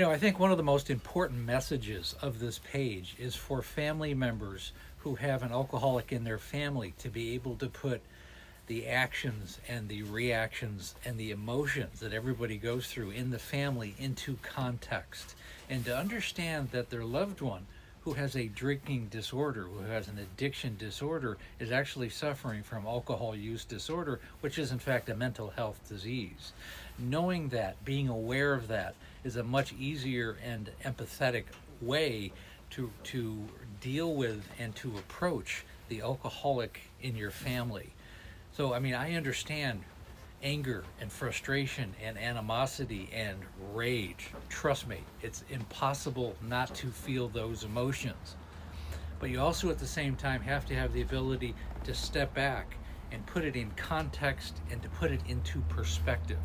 I think one of the most important messages of this page is for family members who have an alcoholic in their family to be able to put the actions and the reactions and the emotions that everybody goes through in the family into context, and to understand that their loved one who has a drinking disorder, who has an addiction disorder, is actually suffering from alcohol use disorder, which is in fact a mental health disease. Knowing that, being aware of that, is a much easier and empathetic way to deal with and to approach the alcoholic in your family. So, I mean, I understand anger and frustration and animosity and rage. Trust me, it's impossible not to feel those emotions. But you also, at the same time, have to have the ability to step back and put it in context and to put it into perspective.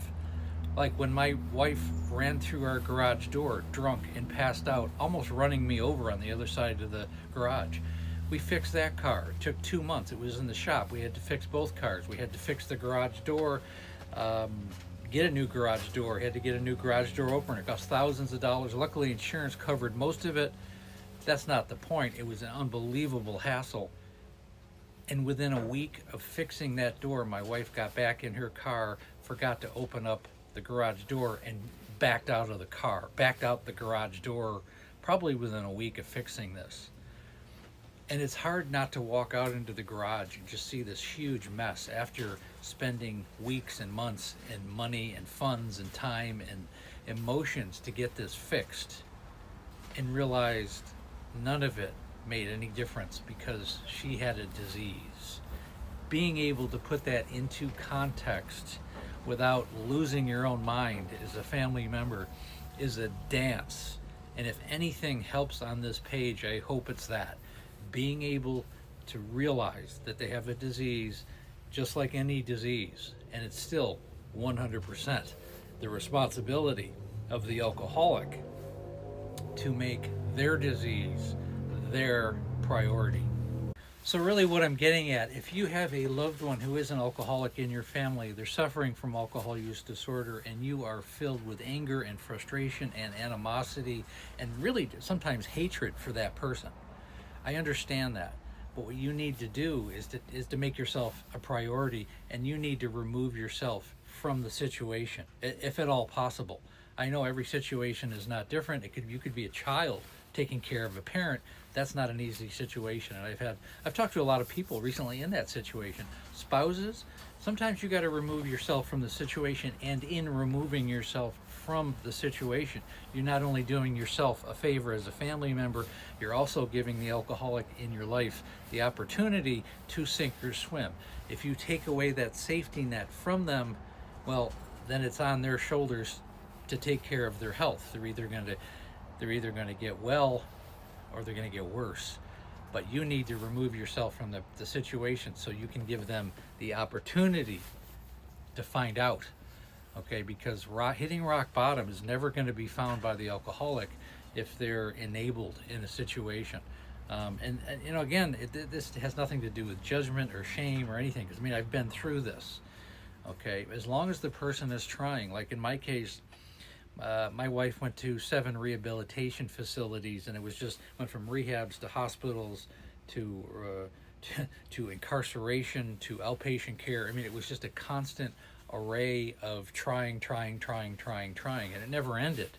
Like when my wife ran through our garage door drunk and passed out, almost running me over on the other side of the garage. We fixed that car. It took 2 months. It was in the shop. We had to fix both cars. We had to fix the garage door, get a new garage door, had to get a new garage door opener. It cost thousands of dollars. Luckily, insurance covered most of it. That's not the point. It was an unbelievable hassle. And within a week of fixing that door, my wife got back in her car, forgot to open up the garage door, and backed out of the car, backed out the garage door, probably within a week of fixing this. And it's hard not to walk out into the garage and just see this huge mess after spending weeks and months and money and funds and time and emotions to get this fixed, and realized none of it made any difference because she had a disease. Being able to put that into context without losing your own mind as a family member is a dance. And if anything helps on this page, I hope it's that. Being able to realize that they have a disease just like any disease, and it's still 100% the responsibility of the alcoholic to make their disease their priority. So really what I'm getting at, if you have a loved one who is an alcoholic in your family, they're suffering from alcohol use disorder, and you are filled with anger and frustration and animosity and really sometimes hatred for that person, I understand that. But what you need to do is to make yourself a priority, and you need to remove yourself from the situation, if at all possible. I know every situation is not different. You could be a child taking care of a parent. That's not an easy situation. And I've talked to a lot of people recently in that situation. Spouses, sometimes you got to remove yourself from the situation, and in removing yourself from the situation, you're not only doing yourself a favor as a family member, you're also giving the alcoholic in your life the opportunity to sink or swim. If you take away that safety net from them, well, then it's on their shoulders to take care of their health. They're either going to get well, or they're going to get worse. But you need to remove yourself from the situation so you can give them the opportunity to find out. Okay, because hitting rock bottom is never going to be found by the alcoholic if they're enabled in a situation. And again, this has nothing to do with judgment or shame or anything. Because I've been through this. Okay, as long as the person is trying, like in my case, my wife went to 7 rehabilitation facilities, and it went from rehabs to hospitals to incarceration to outpatient care. It was just a constant array of trying, and it never ended,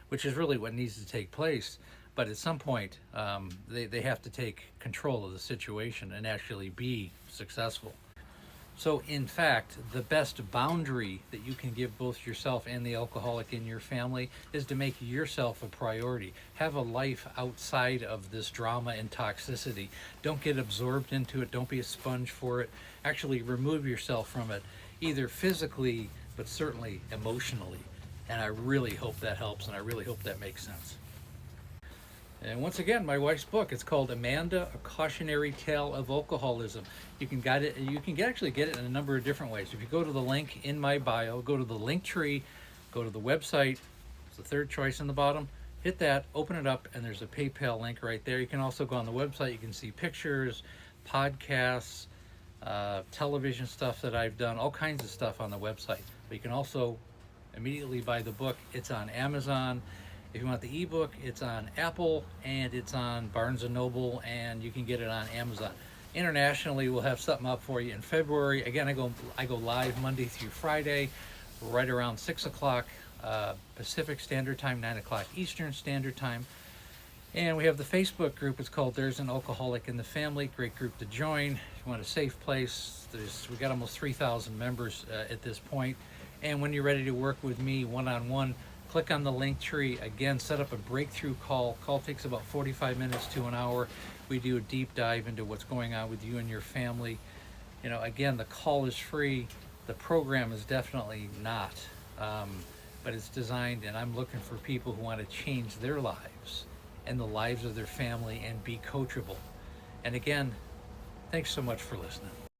which is really what needs to take place. But at some point, they have to take control of the situation and actually be successful. So in fact, the best boundary that you can give both yourself and the alcoholic in your family is to make yourself a priority. Have a life outside of this drama and toxicity. Don't get absorbed into it. Don't be a sponge for it. Actually remove yourself from it, either physically, but certainly emotionally. And I really hope that helps, and I really hope that makes sense. And once again, my wife's book, it's called Amanda, A Cautionary Tale of Alcoholism. You can actually get it in a number of different ways. If you go to the link in my bio, go to the link tree, go to the website, it's the third choice in the bottom, hit that, open it up, and there's a PayPal link right there. You can also go on the website, you can see pictures, podcasts, television stuff that I've done, all kinds of stuff on the website. But you can also immediately buy the book. It's on Amazon. If you want the ebook, it's on Apple and it's on Barnes and Noble, and you can get it on Amazon. Internationally, we'll have something up for you in February. Again, I go live Monday through Friday, right around 6 o'clock Pacific Standard Time, 9 o'clock Eastern Standard Time. And we have the Facebook group. It's called There's an Alcoholic in the Family. Great group to join. If you want a safe place, we got almost 3,000 members at this point. And when you're ready to work with me one-on-one, click on the link tree. Again, set up a breakthrough call. Call takes about 45 minutes to an hour. We do a deep dive into what's going on with you and your family. You know, again, the call is free. The program is definitely not. But it's designed, and I'm looking for people who want to change their lives and the lives of their family and be coachable. And again, thanks so much for listening.